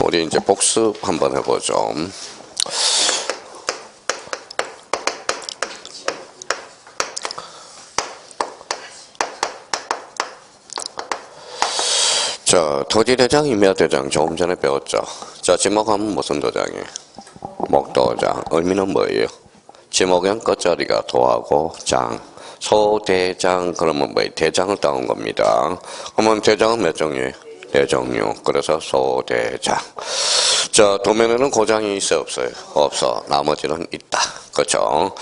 우리 이제 복습 한번 해보죠. 자, 토지대장, 임야대장 조금 전에 배웠죠. 자, 지목하면 무슨 도장이에요? 목도장. 의미는 뭐예요? 지목엔 끝자리가 도하고 장. 소대장 그러면 뭐예요? 대장을 따온 겁니다. 그러면 대장은 몇 종류예요? 네 종류. 그래서 소대장. 자, 도면에는 고장이 있어 없어요? 없어. 나머지는 있다. 그렇죠?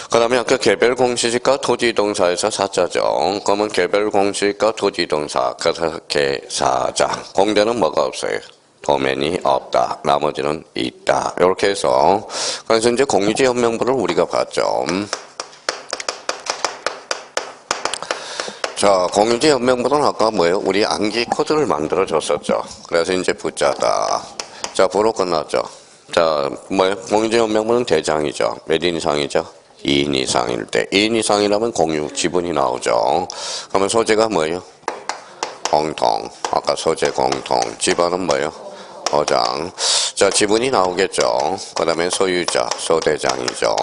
그 다음에 아까 개별공시지가 토지이동사에서 사자죠. 그러면 개별공시지가 토지이동사 그래서 개사장. 공대는 뭐가 없어요? 도면이 없다. 나머지는 있다. 이렇게 해서 그래서 이제 공유지연명부를 우리가 봤죠. 자, 공유지연명부는 아까 뭐예요? 우리 암기 코드를 만들어 줬었죠. 그래서 이제 부자다. 자, 부로 끝났죠. 자, 뭐예요? 공유지연명부는 대장이죠. 몇 인 이상이죠? 2인 이상일 때. 2인 이상이라면 공유 지분이 나오죠. 그러면 소재가 뭐예요? 공통. 아까 소재 공통. 지번은 뭐예요? 어장. 자, 지분이 나오겠죠. 그 다음에 소유자, 소대장이죠.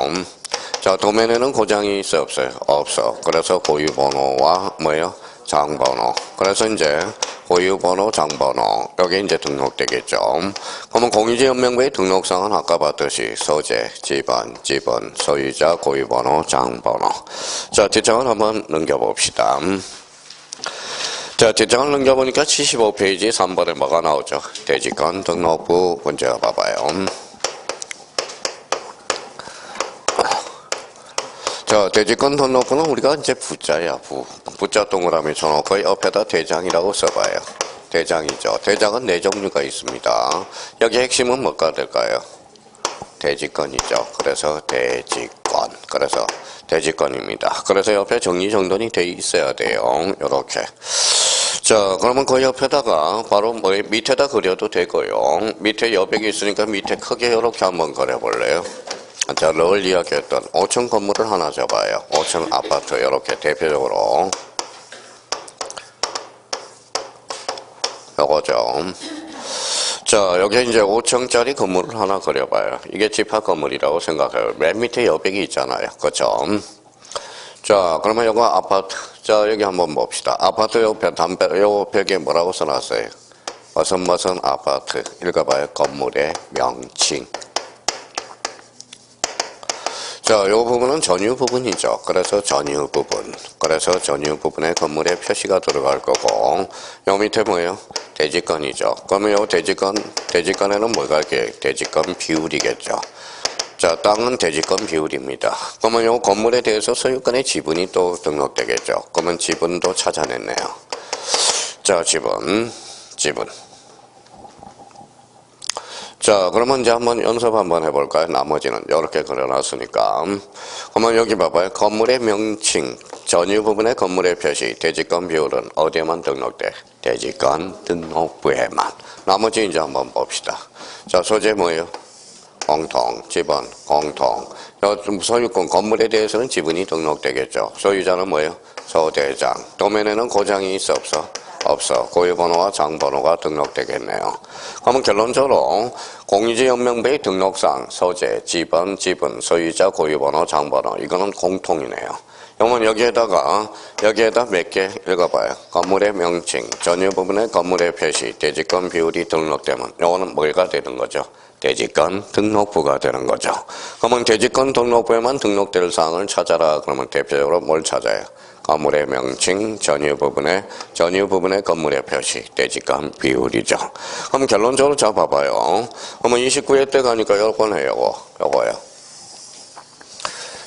자, 도면에는 고장이 있어 없어요? 없어. 그래서 고유번호와 뭐예요? 장번호. 그래서 이제 고유번호, 장번호. 여기 이제 등록되겠죠. 그러면 공유지연명부의 등록상은 아까 봤듯이 소재, 지번, 소유자, 고유번호, 장번호. 자, 뒷장을 한번 넘겨봅시다. 자, 뒷장을 넘겨보니까 75페이지 3번에 뭐가 나오죠? 대지권 등록부 문제가 봐봐요. 자, 대지권 등록부는 우리가 이제 부자야, 부자 동그라미 쳐놓고 옆에다 대장이라고 써봐요. 대장이죠. 대장은 네 종류가 있습니다. 여기 핵심은 뭐가 될까요? 대지권이죠. 그래서 대지권. 그래서 대지권입니다. 그래서 옆에 정리정돈이 돼 있어야 돼요. 요렇게. 자, 그러면 그 옆에다가 바로 뭐 밑에다 그려도 되고요. 밑에 여백이 있으니까 밑에 크게 이렇게 한번 그려볼래요? 자, 늘 이야기했던 5층 건물을 하나 잡아요. 5층 아파트 이렇게 대표적으로 요거죠. 자, 여기 이제 5층짜리 건물을 하나 그려봐요. 이게 집합 건물이라고 생각해요. 맨 밑에 여백이 있잖아요. 그렇죠? 자, 그러면 요거 아파트. 자, 여기 한번 봅시다. 아파트 요 벽에 뭐라고 써놨어요? 무슨 아파트. 읽어봐요. 건물의 명칭. 자, 요 부분은 전유 부분이죠. 그래서 전유 부분. 그래서 전유 부분에 건물의 표시가 들어갈 거고, 요 밑에 뭐예요? 대지권이죠. 그러면 요 대지권에는 뭐가 이렇게 대지권 비율이겠죠. 자, 땅은 대지권 비율입니다. 그러면 요 건물에 대해서 소유권의 지분이 또 등록되겠죠. 그러면 지분도 찾아냈네요. 자, 지분. 자, 그러면 이제 한번 연습 한번 해볼까요? 나머지는 이렇게 그려놨으니까. 그러면 여기 봐봐요. 건물의 명칭, 전유 부분의 건물의 표시, 대지권 비율은 어디에만 등록돼? 대지권 등록부에만. 나머지 이제 한번 봅시다. 자, 소재 뭐예요? 공통, 지번, 공통. 소유권, 건물에 대해서는 지분이 등록되겠죠. 소유자는 뭐예요? 소대장. 도면에는 고장이 있어 없어? 없어. 고유번호와 장번호가 등록되겠네요. 그러면 결론적으로 공유지연명부의 등록상 소재, 지번, 지분, 소유자, 고유번호, 장번호 이거는 공통이네요. 그러면 여기에다 몇 개 읽어봐요. 건물의 명칭, 전유 부분의 건물의 표시, 대지권 비율이 등록되면 이거는 뭐가 되는 거죠? 대지권 등록부가 되는 거죠. 그러면 대지권 등록부에만 등록될 사항을 찾아라. 그러면 대표적으로 뭘 찾아요? 건물의 명칭, 전유 부분의 건물의 표시, 대지권 비율이죠. 그럼 결론적으로 자 봐봐요. 그러면 29회 때 가니까 여러 번 해요. 요거요.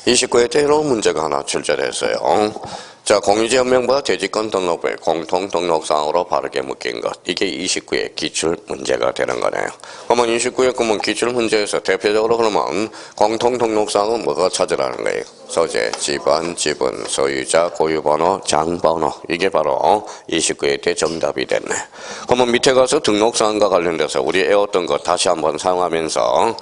29회 때 이런 문제가 하나 출제됐어요. 자, 공유지연명부와 대지권 등록부의 공통 등록사항으로 바르게 묶인 것. 이게 29의 기출 문제가 되는 거네요. 그러면 29의 그러면 기출 문제에서 대표적으로 그러면 공통 등록사항은 뭐가 찾으라는 거예요? 소재, 지번, 지분, 소유자, 고유번호, 장번호. 이게 바로 29의 대 정답이 됐네. 그러면 밑에 가서 등록사항과 관련돼서 우리 애웠던 것 다시 한번 사용하면서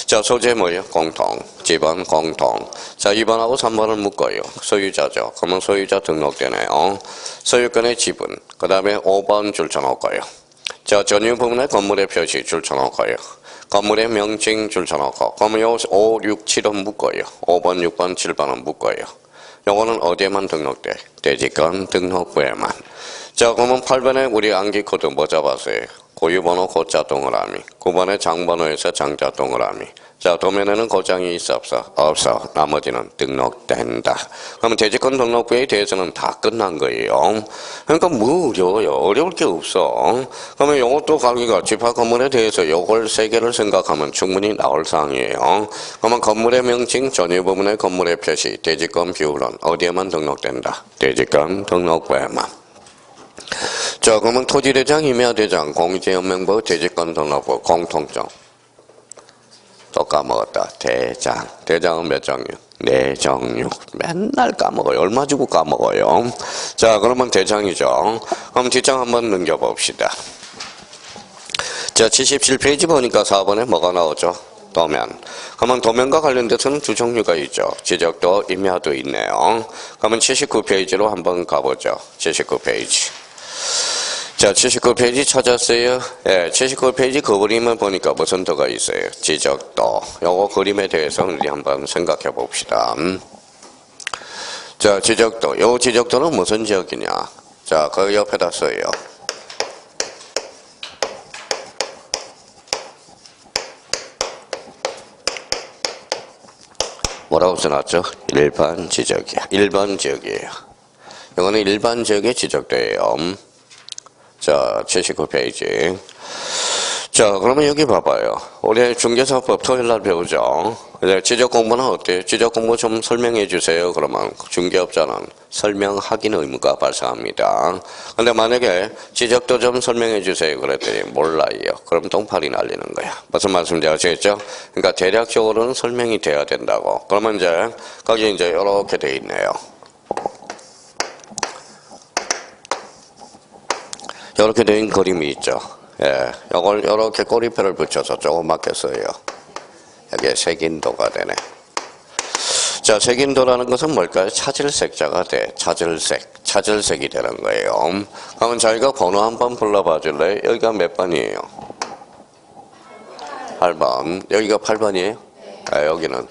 자, 소재 뭐예요? 공통. 지번, 공통. 자, 2번하고 3번을 묶어요. 소유자죠. 그러면 소유자 등록되네요. 소유권의 지분. 그 다음에 5번 줄쳐놓을 거예요. 자, 전유 부분에 건물의 표시 줄 쳐놓고요. 건물의 명칭 줄 쳐놓고, 그러면 요 5, 6, 7은 묶어요. 5번, 6번, 7번은 묶어요. 요거는 어디에만 등록돼? 대지권 등록부에만. 자, 그러면 8번에 우리 암기 코드 뭐 잡았어요? 고유번호 고자 동그라미. 9번에 장번호에서 장자 동그라미. 자, 도면에는 고장이 있어 없어? 없어. 나머지는 등록된다. 그러면 대지권 등록부에 대해서는 다 끝난 거예요. 그러니까 뭐 어려워요. 어려울 게 없어. 그러면 요것도 가기가 집합 건물에 대해서 요걸 3개를 생각하면 충분히 나올 사항이에요. 그러면 건물의 명칭, 전유 부분의 건물의 표시, 대지권 비율은 어디에만 등록된다? 대지권 등록부에만. 자, 그러면 토지대장, 임야대장, 공지연명부, 대지권 등록부, 공통점. 또 까먹었다. 대장. 대장은 몇 종류? 4종류. 맨날 까먹어요. 얼마 주고 까먹어요. 자, 그러면 대장이죠. 그럼 뒷장 한번 넘겨봅시다. 자, 77페이지 보니까 4번에 뭐가 나오죠? 도면. 그러면 도면과 관련돼서는 두 종류가 있죠. 지적도, 임야도 있네요. 그러면 79페이지로 한번 가보죠. 79페이지. 자, 79페이지 찾았어요? 예, 79페이지 그 그림을 보니까 무슨 도가 있어요? 지적도. 요거 그림에 대해서 우리 한번 생각해 봅시다. 자, 지적도. 요 지적도는 무슨 지역이냐? 자, 그 옆에다 써요. 뭐라고 써놨죠? 일반 지적이야. 일반 지역이에요. 이거는 일반 지역의 지적도예요. 자, 79페이지. 자, 그러면 여기 봐봐요. 우리 중개사법 토요일날 배우죠. 지적 공부는 어때요? 지적 공부 좀 설명해 주세요. 그러면 중개업자는 설명하기는 의무가 발생합니다. 근데 만약에 지적도 좀 설명해 주세요. 그랬더니 몰라요. 그럼 똥파리 날리는 거야. 무슨 말씀인지 아시겠죠? 그러니까 대략적으로는 설명이 돼야 된다고. 그러면 이제 거기 이제 이렇게 돼 있네요. 이렇게 된 그림이 있죠. 예, 이걸 이렇게 꼬리표를 붙여서 조그맣게 써요. 여기에 색인도가 되네. 자, 색인도라는 것은 뭘까요? 차질색자가 돼. 차질색이 되는 거예요. 그러면 자기가 번호 한번 불러봐 줄래요? 여기가 몇 번이에요? 8번. 여기가 8번이에요? 아, 여기는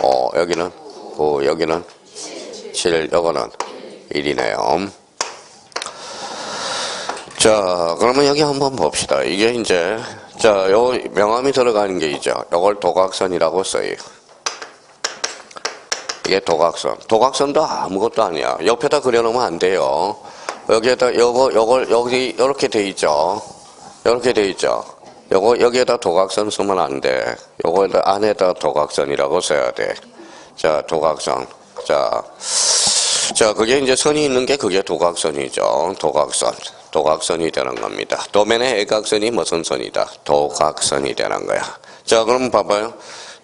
5, 여기는 9, 여기는 7, 요거는 1이네요. 자, 그러면 여기 한번 봅시다. 이게 이제, 자, 요 명암이 들어가는 게 있죠. 요걸 도각선이라고 써요. 이게 도각선. 도각선도 아무것도 아니야. 옆에다 그려놓으면 안 돼요. 여기에다, 요걸, 여기, 요렇게 돼 있죠. 요렇게 돼 있죠. 여기에다 도각선 쓰면 안 돼. 요거 안에다 도각선이라고 써야 돼. 자, 도각선. 자, 그게 이제 선이 있는 게 그게 도각선이죠. 도각선이 되는 겁니다. 도면의 애각선이 무슨 선이다? 도각선이 되는 거야. 자, 그럼 봐봐요.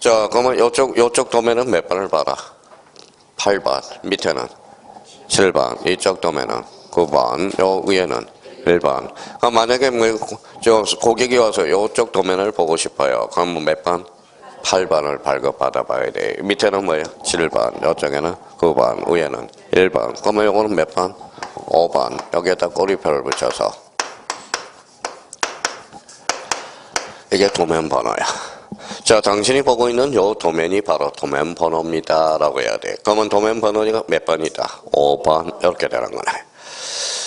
자, 그러면 요쪽 도면은 몇 번을 봐라? 8번. 밑에는 7번. 이쪽 도면은 9번. 요 위에는 1번. 그럼 만약에 저 고객이 와서 요쪽 도면을 보고 싶어요. 그럼 뭐 몇 번? 8번을 발급받아 봐야 돼. 밑에는 뭐예요? 7번. 요쪽에는 9번. 위에는 1번. 그러면 요거는 몇 번? 5번. 여기에다 꼬리표를 붙여서. 이게 도면 번호야. 자, 당신이 보고 있는 요 도면이 바로 도면 번호입니다. 라고 해야 돼. 그러면 도면 번호가 몇 번이다? 5번. 이렇게 되는 거네.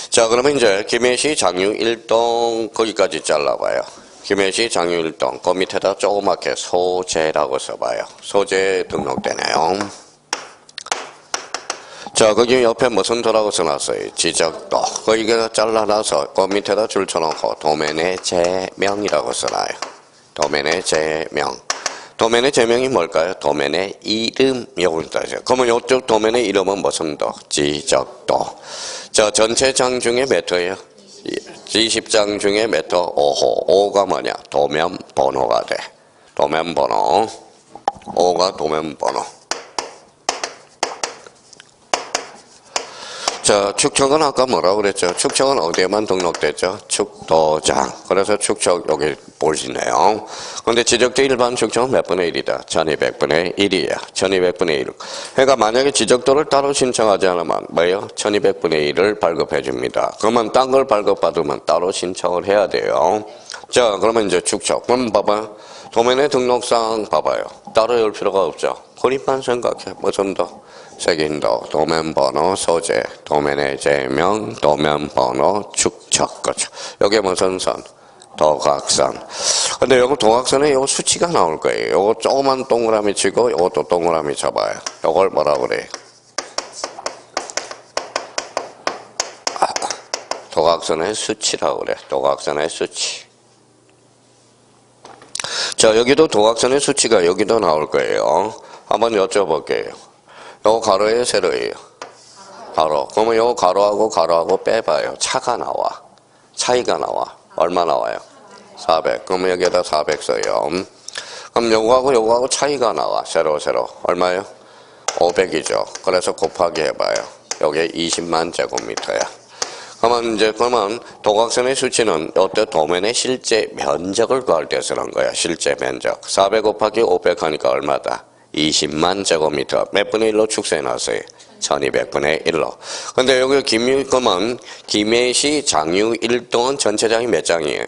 자, 그러면 이제 김해시 장유 1동 거기까지 잘라봐요. 김해시 장유 1동 그 밑에다 조그맣게 소재라고 써봐요. 소재 등록되네요. 자, 거기 옆에 무슨 도라고 써놨어요? 지적도. 거기가 잘라놔서 그 밑에다 줄 쳐놓고 도면의 제명이라고 써놔요. 도면의 제명. 도면의 제명이 뭘까요? 도면의 이름. 요걸 따져요. 그러면 이쪽 도면의 이름은 무슨 도? 지적도. 자, 전체 장 중에 몇 호예요? 20장 중에 몇 호? 5호. 5가 뭐냐? 도면 번호가 돼. 도면 번호. 5가 도면 번호. 자, 축척은 아까 뭐라고 그랬죠? 축척은 어디에만 등록됐죠? 축도장. 그래서 축척 여기 보시네요. 근데 지적대 일반 축척은 몇 분의 1이다? 1200분의 1이야. 1200분의 1. 그러니까 만약에 지적도를 따로 신청하지 않으면 뭐예요? 1200분의 1을 발급해 줍니다. 그러면 딴 걸 발급받으면 따로 신청을 해야 돼요. 자, 그러면 이제 축척. 그럼 봐봐요. 도면의 등록사항 봐봐요. 따로 열 필요가 없죠. 그림만 생각해. 무슨 더? 색인도, 도면번호, 소재, 도면의 제명, 도면번호, 축척. 그렇죠. 여기 무슨 선? 도각선. 근데 요거 도각선에 요 수치가 나올 거예요. 요거 조그만 동그라미 치고 요것도 동그라미 쳐봐요. 요걸 뭐라 그래? 도각선의 수치라고 그래. 도각선의 수치. 자, 여기도 도각선의 수치가 여기도 나올 거예요. 한번 여쭤볼게요. 요거 가로예요, 세로예요? 가로. 그러면 요거 가로하고 빼봐요. 차가 나와. 차이가 나와. 얼마 나와요? 400. 그러면 여기에다 400 써요. 그럼 요거하고 차이가 나와. 세로. 얼마예요? 500이죠. 그래서 곱하기 해봐요. 요게 20만 제곱미터야. 그러면 도각선의 수치는 어때? 도면의 실제 면적을 구할 때 쓰는 거야. 실제 면적. 400 곱하기 500 하니까 얼마다? 20만 제곱미터. 몇 분의 1로 축소해 놨어요? 1200분의 1로. 근데 여기 김해시 장유 1동은 전체장이 몇 장이에요?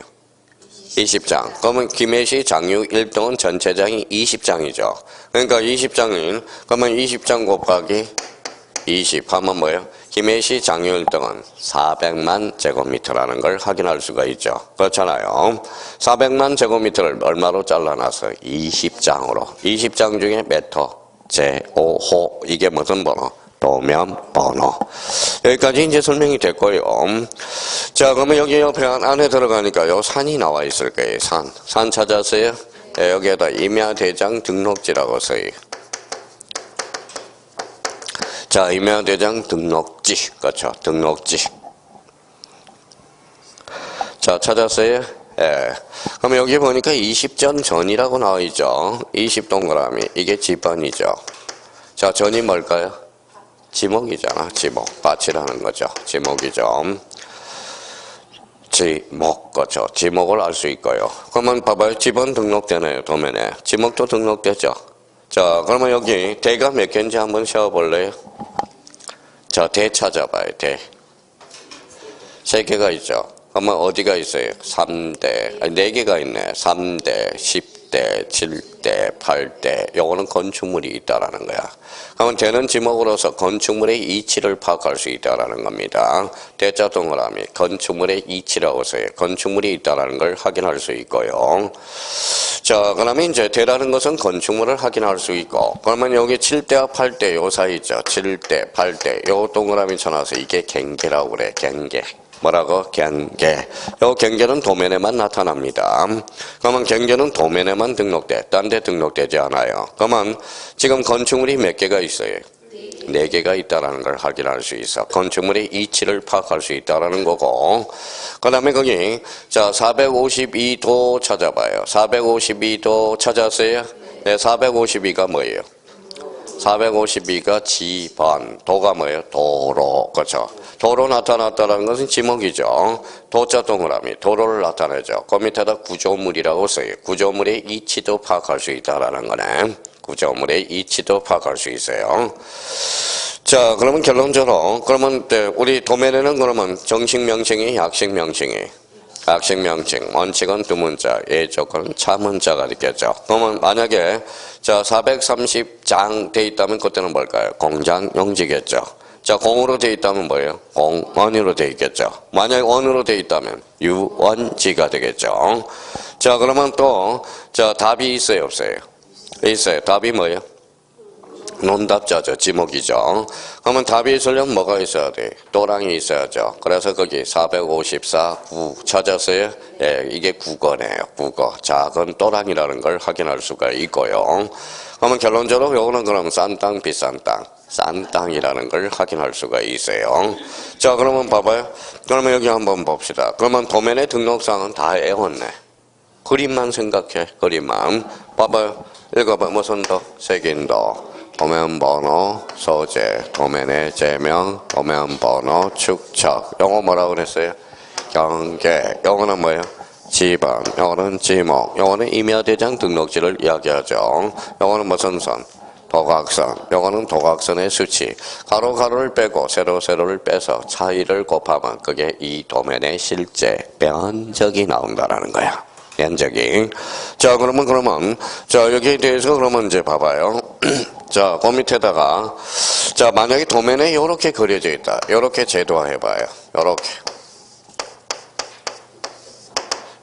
20장. 그러면 김해시 장유 1동은 전체장이 20장이죠. 그러니까 20장인, 그러면 20장 곱하기 20 하면 뭐예요? 김해시 장유 1동은 400만 제곱미터라는 걸 확인할 수가 있죠. 그렇잖아요. 400만 제곱미터를 얼마로 잘라놨어요? 20장으로. 20장 중에 메터, 제5호. 이게 무슨 번호? 도면번호. 여기까지 이제 설명이 됐고요. 자, 그러면 여기 옆에 안에 들어가니까 요 산이 나와 있을 거예요. 산 찾았어요? 네, 여기에다 임야대장 등록지라고 써요. 자, 임야대장 등록지. 그렇죠. 등록지. 자, 찾았어요? 예. 그럼 여기 보니까 20전 전이라고 나와 있죠. 20 동그라미. 이게 지번이죠. 자, 전이 뭘까요? 지목이잖아. 지목. 밭이라는 거죠. 지목이죠. 지목. 그렇죠. 지목을 알 수 있고요. 그러면 봐봐요. 지번 등록되네요. 도면에. 지목도 등록되죠. 자, 그러면 여기 대가 몇 개인지 한번 세어볼래요? 자, 대 찾아봐요. 대. 3개가 있죠. 그러면 어디가 있어요? 3대. 4개가 있네. 3대, 10대, 7대, 8대. 요거는 건축물이 있다라는 거야. 그러면 대는 지목으로서 건축물의 이치를 파악할 수 있다라는 겁니다. 대자 동그라미. 건축물의 이치라고 써요. 건축물이 있다라는 걸 확인할 수 있고요. 자, 그러면 이제 대라는 것은 건축물을 확인할 수 있고, 그러면 여기 7대와 8대 요 사이 있죠. 7대, 8대. 요 동그라미 쳐놔서 이게 경계라고 그래. 경계. 뭐라고? 경계. 요 경계는 도면에만 나타납니다. 그러면 경계는 도면에만 등록돼. 딴 데 등록되지 않아요. 그러면 지금 건축물이 몇 개가 있어요? 4개가 있다라는 걸 확인할 수 있어. 건축물의 이치를 파악할 수 있다라는 거고. 그 다음에 거기, 자, 452도 찾아봐요. 452도 찾았어요? 네, 452가 뭐예요? 452가 지번. 도가 뭐예요? 도로. 그렇죠. 도로 나타났다는 것은 지목이죠. 도자 동그라미. 도로를 나타내죠. 그 밑에다 구조물이라고 써요. 구조물의 이치도 파악할 수 있다라는 거네. 구조물의 이치도 파악할 수 있어요. 자, 그러면 결론적으로, 그러면 우리 도면에는 그러면 정식 명칭이 약식 명칭이. 약식 명칭. 원칙은 두 문자, 예조건은 차문자가 되겠죠. 그러면 만약에 자 430장 돼 있다면 그때는 뭘까요? 공장용지겠죠. 자, 공으로 돼 있다면 뭐예요? 공원으로 돼 있겠죠. 만약에 원으로 돼 있다면 유원지가 되겠죠. 자, 그러면 또 자 답이 있어요, 없어요? 있어요. 답이 뭐예요? 논답자죠. 지목이죠. 그러면 답이 있으려면 뭐가 있어야 돼? 도랑이 있어야죠. 그래서 거기 454, 9 찾았어요? 예, 이게 국어네요. 국어. 작은 도랑이라는 걸 확인할 수가 있고요. 그러면 결론적으로 요거는 그럼 싼 땅, 비싼 땅. 싼 땅이라는 걸 확인할 수가 있어요. 자, 그러면 봐봐요. 그러면 여기 한번 봅시다. 그러면 도면의 등록사항은 다 외웠네. 그림만 생각해. 그림만. 봐봐요. 읽어봐. 무슨 도? 색인도. 도면 번호, 소재, 도면의 제명, 도면 번호, 축척. 영어 뭐라고 그랬어요? 경계. 영어는 뭐예요? 지번. 영어는 지목. 영어는 임야대장 등록지를 이야기하죠. 영어는 무슨 선? 도각선. 영어는 도각선의 수치. 가로 가로를 빼고 세로 세로를 빼서 차이를 곱하면 그게 이 도면의 실제 면적이 나온다라는 거야. 면적이. 자, 그러면 자, 여기에 대해서 그러면 이제 봐봐요. 자, 그 밑에다가 자, 만약에 도면에 이렇게 그려져 있다. 이렇게 제도화해봐요. 이렇게.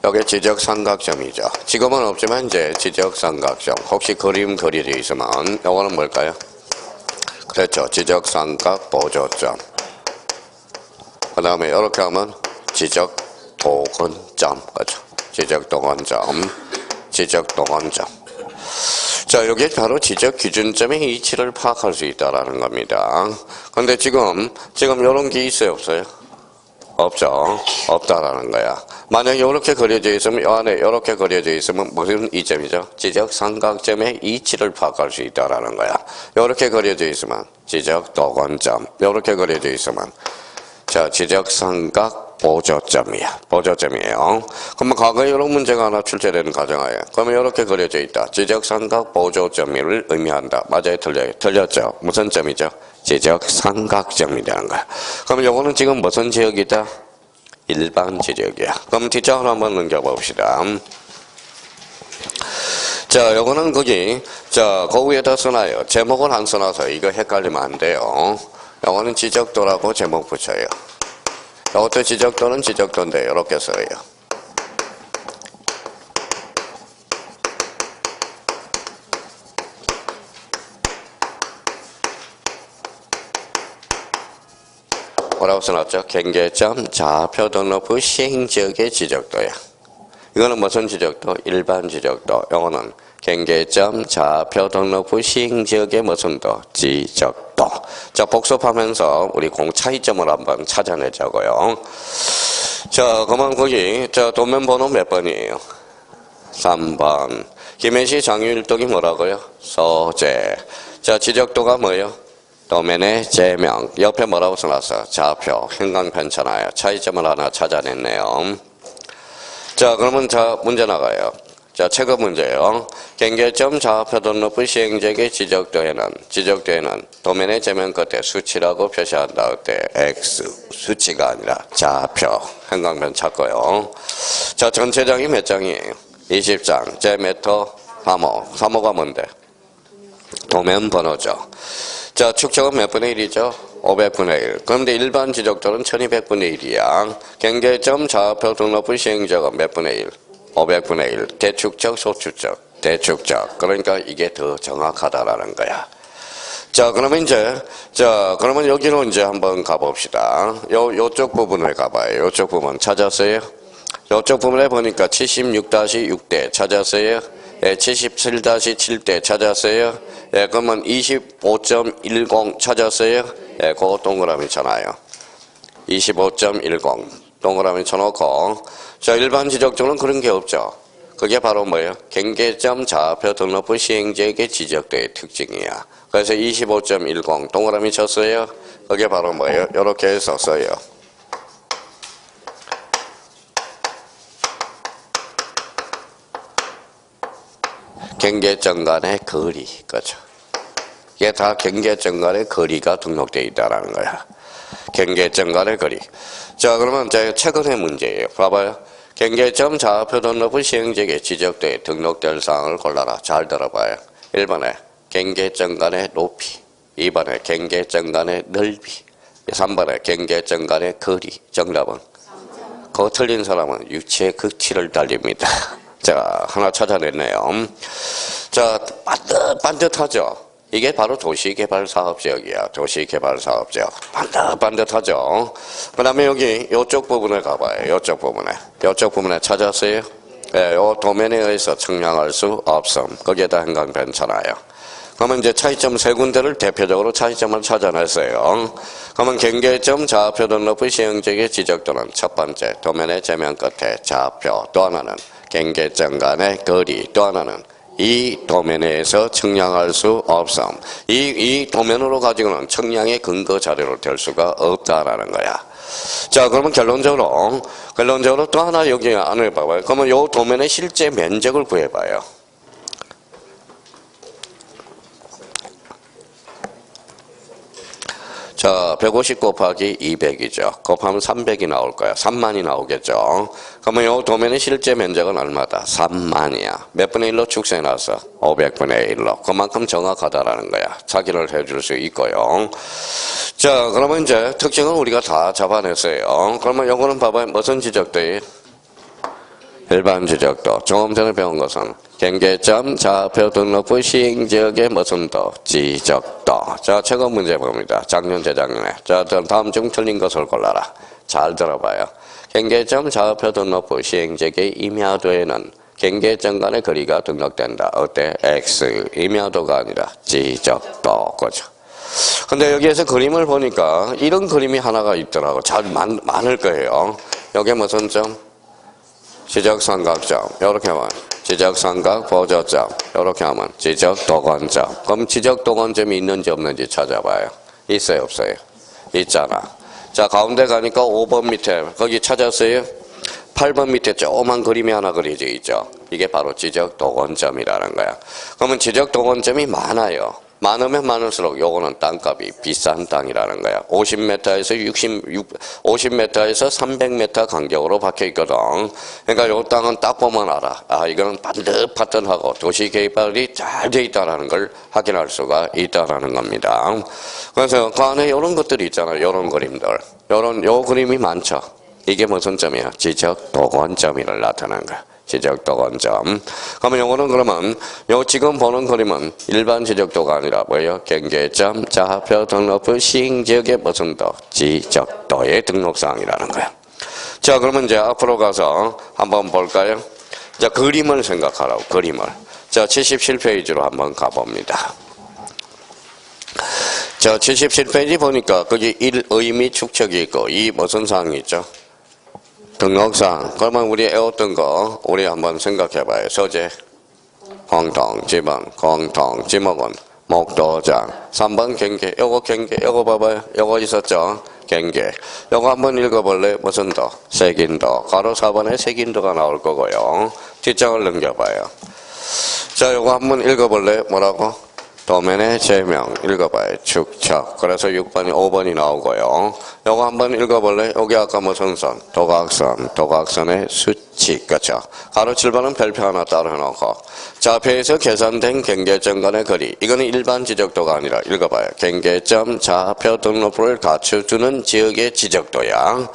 여기 지적삼각점이죠. 지금은 없지만 이제 지적삼각점. 혹시 그림 그려져 있으면 이거는 뭘까요? 그렇죠. 지적삼각 보조점. 그 다음에 이렇게 하면 지적도근점. 그렇죠. 지적도근점. 지적도근점. 자, 여기 바로 지적기준점의 위치를 파악할 수 있다라는 겁니다. 근데 지금 이런 게 있어요, 없어요? 없죠. 없다라는 거야. 만약에 이렇게 그려져 있으면, 이 안에 이렇게 그려져 있으면 무슨 이점이죠? 지적삼각점의 위치를 파악할 수 있다라는 거야. 이렇게 그려져 있으면 지적도근점. 이렇게 그려져 있으면 자, 지적삼각 보조점이야. 보조점이에요. 그러면 과거에 이런 문제가 하나 출제되는 가정하에 그러면 이렇게 그려져 있다. 지적삼각 보조점을 의미한다. 맞아요? 틀려요? 틀렸죠? 무슨 점이죠? 지적삼각점이라는 거야. 그럼 요거는 지금 무슨 지역이다? 일반 지역이야. 그럼 뒷장으로 한번 넘겨봅시다. 자, 요거는 거기, 자, 그 위에다 써놔요. 제목을 안 써놔서 이거 헷갈리면 안 돼요. 요거는 지적도라고 제목 붙여요. 요것도 지적도는 지적도인데, 요렇게 써요. 뭐라고 써놨죠? 경계점, 좌표 등록부 시행지역의 지적도야. 이거는 무슨 지적도? 일반 지적도. 요거는 경계점, 좌표 등록부 시행지역의 무슨 도? 지적도. 자, 복습하면서 우리 공 차이점을 한번 찾아내자고요. 자, 그러면 거기, 자, 도면 번호 몇 번이에요? 3번. 김해시 장유일동이 뭐라고요? 소재. 자, 지적도가 뭐예요? 도면의 제명. 옆에 뭐라고 써놨어? 좌표. 행강편차나요. 차이점을 하나 찾아냈네요. 자, 그러면 자, 문제 나가요. 자, 체크 문제예요. 경계점 좌표 등록부 시행지역의 지적도에는 도면의 제명 끝에 수치라고 표시한다. 그때 X. 수치가 아니라 좌표. 행강편 찾고요. 자, 전체장이 몇 장이에요? 20장. 제 메터 3호. 3호가 뭔데? 도면 번호죠. 자, 축척은 몇 분의 1이죠? 500분의 1. 그런데 일반 지적도는 1200분의 1이야. 경계점 좌표 등록부 시행지역은 몇 분의 1? 500분의 1. 대축척, 소축척. 대축척. 그러니까 이게 더 정확하다라는 거야. 자, 그러면 이제, 자, 그러면 여기로 이제 한번 가봅시다. 요쪽 부분을 가봐요. 요쪽 부분 찾았어요? 요쪽 부분에 보니까 76-6대 찾았어요? 예, 77-7대 찾았어요? 예, 그러면 25.10 찾았어요? 예, 그거 동그라미 쳐놔요. 25.10 동그라미 쳐놓고, 자, 일반 지적도는 그런 게 없죠. 그게 바로 뭐예요? 경계점 좌표 등록부 시행지역의 지적도의 특징이야. 그래서 25.10 동그라미 쳤어요? 그게 바로 뭐예요? 요렇게 해서 써요. 경계점 간의 거리, 그죠? 이게 다 경계점 간의 거리가 등록되어 있다라는 거야. 경계점 간의 거리. 자, 그러면 제가 최근의 문제예요. 봐봐요. 경계점 좌표 등록부 시행지역의 지적도에 등록될 사항을 골라라. 잘 들어봐요. 1번에 경계점 간의 높이, 2번에 경계점 간의 넓이, 3번에 경계점 간의 거리. 정답은? 그거 틀린 사람은 유치의 극치를 달립니다. 자, 하나 찾아냈네요. 자, 반듯하죠? 이게 바로 도시개발사업지역이야. 도시개발사업지역. 반듯하죠? 그 다음에 여기, 요쪽 부분에 가봐요. 요쪽 부분에 찾았어요? 예, 요 도면에 의해서 측량할 수 없음. 거기에다 행강편차나요. 그러면 이제 차이점 세 군데를 대표적으로 차이점을 찾아냈어요. 그러면 경계점 좌표 등록부 시행지역의 지적도는 첫 번째, 도면의 제면 끝에 좌표. 또 하나는 경계점 간의 거리. 또 하나는 이 도면에서 측량할 수 없음. 이 도면으로 가지고는 측량의 근거 자료로 될 수가 없다라는 거야. 자, 그러면 결론적으로 또 하나 여기 안을 봐봐요. 그러면 이 도면의 실제 면적을 구해봐요. 자, 150 곱하기 200이죠. 곱하면 300이 나올 거야. 3만이 나오겠죠. 그러면 이 도면의 실제 면적은 얼마다? 3만이야. 몇 분의 1로 축소해놨어? 500분의 1로. 그만큼 정확하다라는 거야. 착인을 해줄 수 있고요. 자, 그러면 이제 특징은 우리가 다 잡아냈어요. 그러면 요거는 봐봐요. 무슨 지적도예요? 일반 지적도. 조금 전에 배운 것은 경계점, 좌표 등록부 시행지역의 무슨 도? 지적도. 자, 최근 문제 봅니다. 작년, 재작년에. 자, 다음 중 틀린 것을 골라라. 잘 들어봐요. 경계점, 좌표 등록부 시행지역의 임야도에는 경계점 간의 거리가 등록된다. 어때? X. 임야도가 아니라 지적도. 그죠? 근데 여기에서 그림을 보니까 이런 그림이 하나가 있더라고. 잘 많을 거예요. 여기 무슨 점? 지적삼각점. 이렇게 하면 지적삼각 보조점. 이렇게 하면 지적도건점. 그럼 지적도건점이 있는지 없는지 찾아봐요. 있어요, 없어요? 있잖아. 자, 가운데 가니까 5번 밑에 거기 찾았어요? 8번 밑에 조그만 그림이 하나 그려져 있죠. 이게 바로 지적도건점이라는 거야. 그러면 지적도건점이 많아요. 많으면 많을수록 요거는 땅값이 비싼 땅이라는 거야. 50m에서 50m에서 300m 간격으로 박혀 있거든. 그러니까 요 땅은 딱 보면 알아. 아, 이거는 반듯반듯하고 도시 개발이 잘 돼 있다라는 걸 확인할 수가 있다라는 겁니다. 그래서 그 안에 요런 것들이 있잖아요. 요런 그림들. 요 그림이 많죠. 이게 무슨 점이야? 지적도건점을 나타내는 거야. 지적도건점. 그러면 요거는 그러면 요 지금 보는 그림은 일반 지적도가 아니라 뭐예요? 경계점, 좌표 등록부 시행지역의 무슨 도? 지적도의 등록사항이라는 거야. 자, 그러면 이제 앞으로 가서 한번 볼까요? 자, 그림을 생각하라고, 그림을. 자, 77페이지로 한번 가봅니다. 자, 77페이지 보니까 거기 1 의미 축척이 있고 이 무슨 사항이 있죠? 등록사항. 그러면 우리 외웠던 거 우리 한번 생각해봐요. 소재, 공통, 지번, 공통, 지목은 목도장. 3번 경계. 요거 봐봐요. 요거 있었죠? 경계. 요거 한번 읽어볼래? 무슨 도? 색인도. 가로 4번에 색인도가 나올 거고요. 뒷장을 넘겨봐요. 자, 요거 한번 읽어볼래? 뭐라고? 도면의 제명. 읽어봐요. 축척. 그래서 6번이 5번이 나오고요. 요거 한번 읽어볼래? 여기 아까 무슨 선? 도각선. 도각선의 수칙. 그렇죠? 가로 7번은 별표 하나 따로 해놓고. 좌표에서 계산된 경계점 간의 거리. 이거는 일반 지적도가 아니라 읽어봐요. 경계점, 좌표 등록부를 갖춰주는 지역의 지적도야.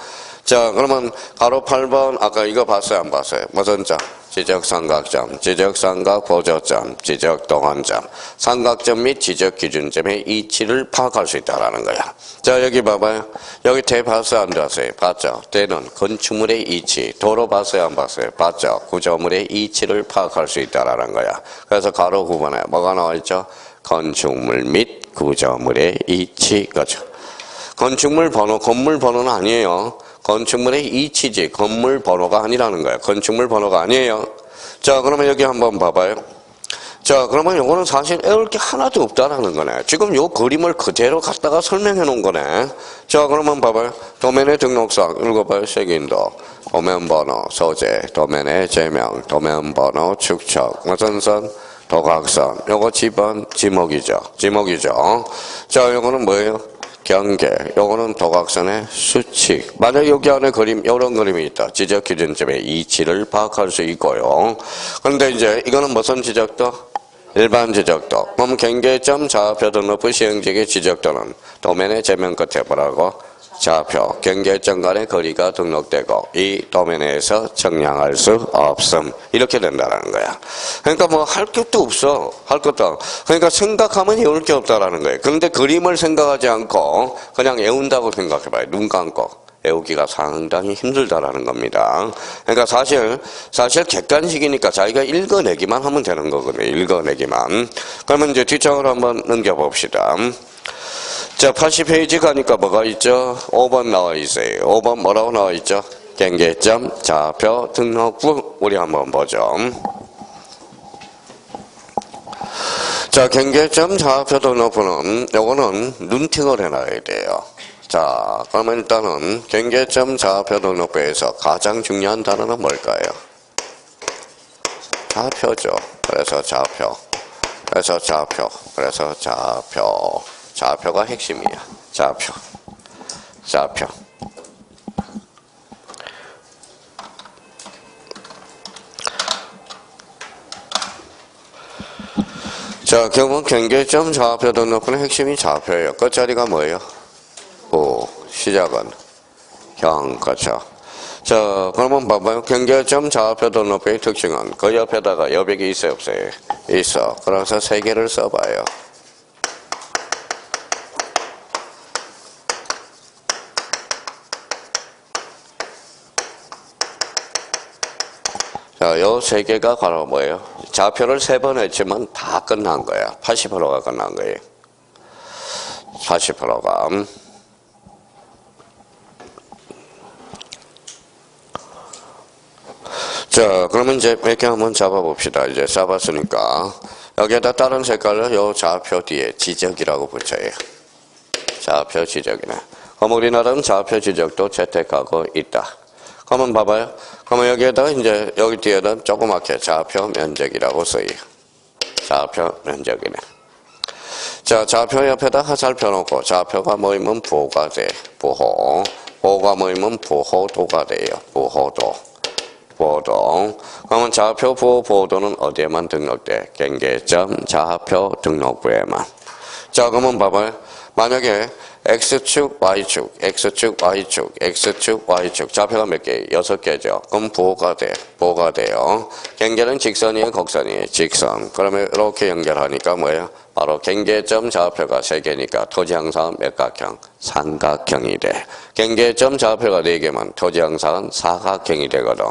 자, 그러면 가로 8번 아까 이거 봤어요? 안 봤어요? 무슨 점? 지적삼각점, 지적삼각 보조점, 지적도건점, 삼각점 및 지적기준점의 이치를 파악할 수 있다는 거야. 자, 여기 봐봐요. 여기 대 봤어요? 안 봤어요? 봤죠? 대는 건축물의 이치. 도로 봤어요? 안 봤어요? 봤죠? 구조물의 이치를 파악할 수 있다는 거야. 그래서 가로 9번에 뭐가 나와있죠? 건축물 및 구조물의 이치. 그죠? 건축물 번호, 건물 번호는 아니에요. 건축물의 이치지 건물 번호가 아니라는 거예요. 건축물 번호가 아니에요. 자, 그러면 여기 한번 봐봐요. 자, 그러면 요거는 사실 외울 게 하나도 없다라는 거네. 지금 요 그림을 그대로 갖다가 설명해 놓은 거네. 자, 그러면 봐봐요. 도면의 등록사항 읽어봐요. 색인도, 도면 번호, 소재, 도면의 제명, 도면 번호, 축척, 무슨 선? 도각선. 요거 지번, 지목이죠. 자, 요거는 뭐예요? 경계. 요거는 도각선의 수칙. 만약 여기 안에 그림, 이런 그림이 있다. 지적기준점의 이치를 파악할 수 있고요. 그런데 이제 이거는 무슨 지적도? 일반 지적도. 그럼 경계점, 좌표 등록부 시행지역의 지적도는 도면의 제면 끝에 뭐라고? 좌표, 경계점 간의 거리가 등록되고 이 도면에서 측량할 수 없음. 이렇게 된다는 거야. 그러니까 뭐 할 것도 없어. 할 것도. 그러니까 생각하면 외울 게 없다라는 거예요. 그런데 그림을 생각하지 않고 그냥 외운다고 생각해봐요. 눈 감고. 외우기가 상당히 힘들다라는 겁니다. 그러니까 사실 객관식이니까 자기가 읽어내기만 하면 되는 거거든요. 읽어내기만. 그러면 이제 뒷장으로 한번 넘겨봅시다. 자, 80페이지 가니까 뭐가 있죠? 5번 나와 있어요. 5번 뭐라고 나와 있죠? 경계점, 좌표, 등록부. 우리 한번 보죠. 자, 경계점 좌표 등록부는 요거는 눈팅을 해놔야 돼요. 자, 그러면 일단은 경계점 좌표 등록부에서 가장 중요한 단어는 뭘까요? 좌표죠. 그래서 좌표. 그래서 좌표. 그래서 좌표. 좌표가 핵심이야. 좌표. 좌표. 자, 경계점 좌표 등록부는 핵심이 좌표예요. 끝자리가 뭐예요? 부. 시작은 경. 그렇죠. 자, 그러면 봐봐요. 경계점 좌표 등록부의 특징은 그 옆에다가 여백이 있어요, 없어요? 있어. 그래서 세 개를 써봐요. 자, 요 세 개가 바로 뭐예요? 좌표를 3번 했지만 다 끝난 거야. 80%가 끝난 거예요. 80%가. 자, 그러면 이제 몇 개 한번 잡아봅시다. 이제 잡았으니까. 여기에다 다른 색깔을 요 좌표 뒤에 지적이라고 붙여요. 좌표 지적이네. 그럼 우리나라는 좌표 지적도 채택하고 있다. 그러면 봐봐요. 그러면 여기에다가 이제 여기 뒤에다 조그맣게 좌표 면적이라고 써요. 좌표 면적이네. 자, 좌표 옆에다 살펴놓고 좌표가 모이면 부호가 돼. 부호. 부호가 모이면 부호도가 돼요. 부호도. 부호도. 그러면 좌표, 부호, 부호도는 어디에만 등록돼? 경계점 좌표 등록부에만. 자, 그러면 봐봐요. 만약에 X축, Y축, X축, Y축, X축, Y축. 좌표가 몇 개? 6개죠. 그럼 부호가 돼. 부호가 돼요. 경계는 직선이에요, 곡선이에요? 직선. 그러면 이렇게 연결하니까 뭐예요? 바로 경계점 좌표가 3개니까 토지 항상은 몇 각형? 삼각형이 돼. 경계점 좌표가 4개면 토지 항상은 사각형이 되거든.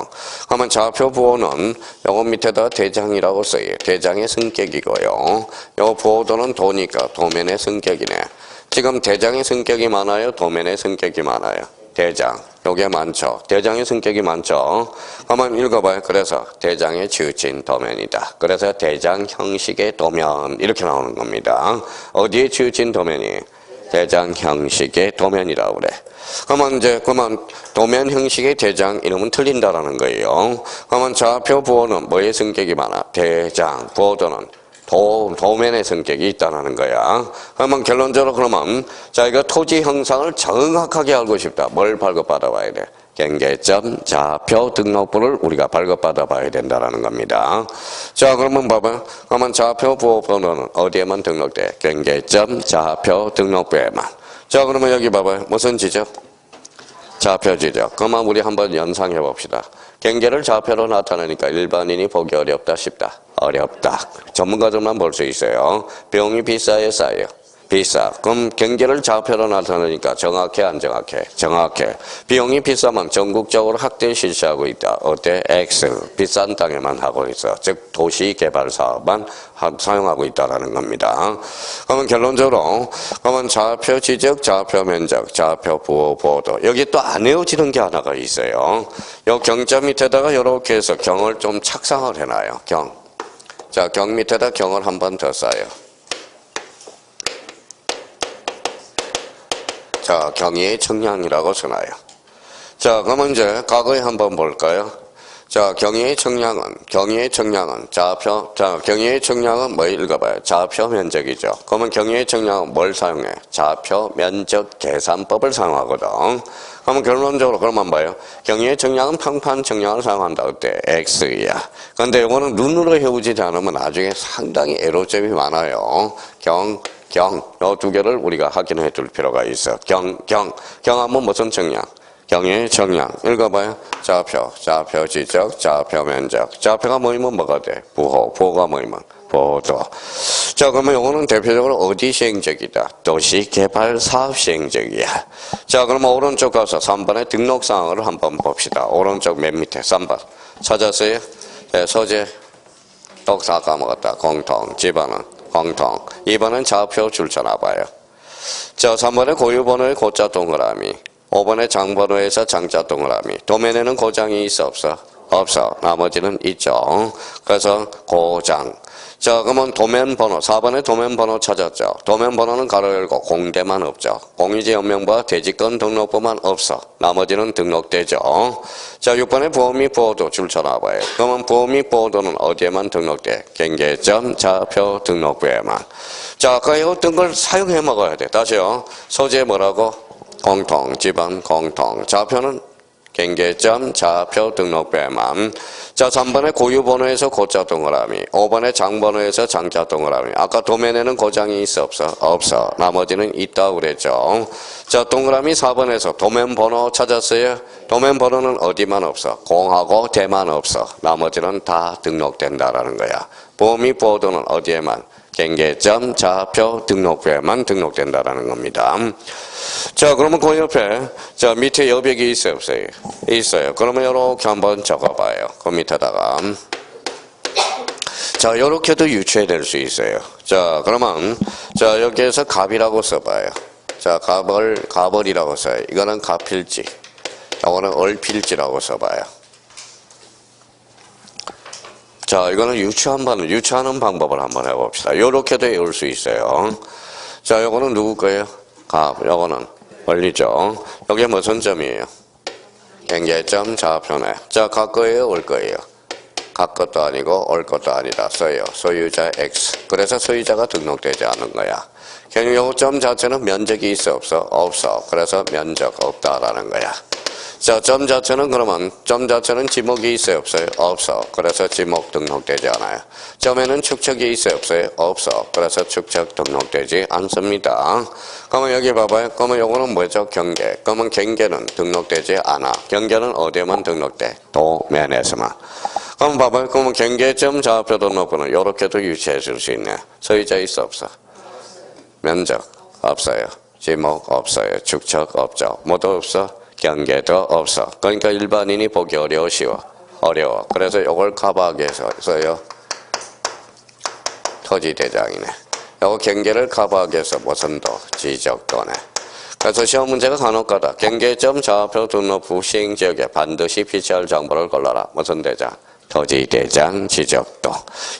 그러면 좌표 부호는 요거 밑에다 대장이라고 써요. 대장의 승격이고요. 요 부호도는 도니까 도면의 승격이네. 지금 대장의 승격이 많아요? 도면의 승격이 많아요? 대장. 요게 많죠. 대장의 승격이 많죠. 한번 읽어봐요. 그래서 대장의 치우친 도면이다. 그래서 대장 형식의 도면 이렇게 나오는 겁니다. 어디에 치우친 도면이? 대장 형식의 도면이라고 그래. 그러면 도면 형식의 대장 이름은 틀린다라는 거예요. 그러면 좌표 부호는 뭐의 승격이 많아? 대장. 부호도는 도면의 성격이 있다는 거야. 그러면 결론적으로 그러면 자, 이거 토지 형상을 정확하게 알고 싶다. 뭘 발급받아 봐야 돼? 경계점 좌표 등록부를 우리가 발급받아 봐야 된다는 겁니다. 자, 그러면 봐봐요. 그러면 좌표 부호 번호는 어디에만 등록돼? 경계점 좌표 등록부에만. 자, 그러면 여기 봐봐요. 무슨 지적? 좌표 지적. 그러면 우리 한번 연상해 봅시다. 경계를 좌표로 나타내니까 일반인이 보기 어렵다, 쉽다? 어렵다. 전문가들만 볼 수 있어요. 비용이 비싸요, 싸요? 비싸. 그럼 경계를 좌표로 나타내니까 정확해, 안 정확해? 정확해. 비용이 비싸면 전국적으로 확대 실시하고 있다. 어때? X. 비싼 땅에만 하고 있어. 즉 도시개발 사업만 사용하고 있다는 겁니다. 그러면 결론적으로 그러면 좌표 지적, 좌표 면적, 좌표 부호, 부호도 여기 또 안 외워지는 게 하나가 있어요. 요 경자 밑에다가 이렇게 해서 경을 좀 착상을 해놔요. 경. 자, 경 밑에다 경을 한 번 더 쌓아요. 자, 경의의 청량이라고 써놔요. 자, 그러면 이제 과거에 한번 볼까요? 자, 경의의 청량은 경의의 청량은 뭐 읽어봐요? 좌표 면적이죠. 그러면 경의의 청량은 뭘 사용해? 좌표 면적 계산법을 사용하거든. 그러면 결론적으로 그러면 뭐예요? 경의의 청량은 평판 청량을 사용한다. 어때? X야. 근데 이거는 눈으로 해오지 않으면 나중에 상당히 애로점이 많아요. 경, 요 두 개를 우리가 확인해 둘 필요가 있어. 경하면 무슨 청량? 경의 청량. 읽어봐요. 좌표 지적, 좌표 면적. 좌표가 모이면 뭐가 돼? 부호가 모이면 부호도. 자, 그러면 이거는 대표적으로 어디 시행적이다? 도시개발 사업 시행적이야. 자, 그러면 오른쪽 가서 3번의 등록사항을 한번 봅시다. 오른쪽 맨 밑에 3번. 찾았어요? 네, 소재. 독사 까먹었다. 공통. 집안은 공통. 2번은 좌표 줄쳐놔 봐요. 자, 3번에 고유번호의 고자 동그라미. 5번에 장번호에서 장자 동그라미. 도면에는 고장이 있어 없어? 없어. 나머지는 있죠. 그래서 고장. 자, 그러면 도면 번호, 4번에 도면 번호 찾았죠. 도면 번호는 가로 열고 공대만 없죠. 공유지 연명부와 대지권 등록부만 없어. 나머지는 등록되죠. 자, 6번에 부호 및 보호도 줄 쳐놔봐요. 그러면 부호 및 보호도는 어디에만 등록돼? 경계점 좌표 등록부에만. 자, 아까 이거 뜬 걸 사용해 먹어야 돼. 다시요. 소재 뭐라고? 공통, 지방 공통. 좌표는 경계점 좌표 등록부에만. 자, 3번에 고유번호에서 고자 동그라미, 5번에 장번호에서 장자 동그라미. 아까 도면에는 고장이 있어 없어? 없어. 나머지는 있다고 그랬죠. 자, 동그라미 4번에서 도면 번호 찾았어요? 도면 번호는 어디만 없어? 공하고 대만 없어. 나머지는 다 등록된다라는 거야. 보호 및 보호도는 어디에만? 경계점 좌표 등록부에만 등록된다라는 겁니다. 자, 그러면 그 옆에, 자, 밑에 여백이 있어요, 없어요? 있어요. 그러면 이렇게 한번 적어봐요. 그 밑에다가. 자, 이렇게도 유추해낼 수 있어요. 자, 그러면, 자, 여기에서 갑이라고 써봐요. 자, 갑을이라고 써요. 이거는 갑필지. 이거는 얼필지라고 써봐요. 자, 이거는 유추하는 방법을 한번 해봅시다. 요렇게도 외울 수 있어요. 자, 요거는 누구 거예요? 갑. 요거는 원리죠. 여기 무슨 점이에요? 경계점 좌표네. 자, 각 거예요? 올 거예요? 각 것도 아니고 올 것도 아니다. 써요. 소유자 X. 그래서 소유자가 등록되지 않은 거야. 요거 점 자체는 면적이 있어 없어? 없어. 그래서 면적 없다라는 거야. 자, 점 자체는 그러면 점 자체는 지목이 있어요 없어요? 없어. 그래서 지목 등록되지 않아요. 점에는 축척이 있어요 없어요? 없어. 그래서 축척 등록되지 않습니다. 그러면 여기 봐봐요. 그러면 요거는 뭐죠? 경계. 그러면 경계는 등록되지 않아. 경계는 어디에만 등록돼? 도면에서만. 그럼 봐봐요. 그러면 경계점 좌표 등록부는 요렇게도 유추해 줄 수 있네. 소유자 있어 없어? 면적 없어요. 지목 없어요. 축척 없죠. 뭐도 없어? 경계도 없어. 그러니까 일반인이 보기 어려워. 그래서 이걸 커버하기 위해서요. 토지대장이네. 요거 경계를 커버하기 위해서 무슨 도? 지적도네. 그래서 시험 문제가 간혹가다 경계점 좌표 등록부 시행지역에 반드시 비치할 정보를 골라라. 무슨 대장? 토지대장 지적도.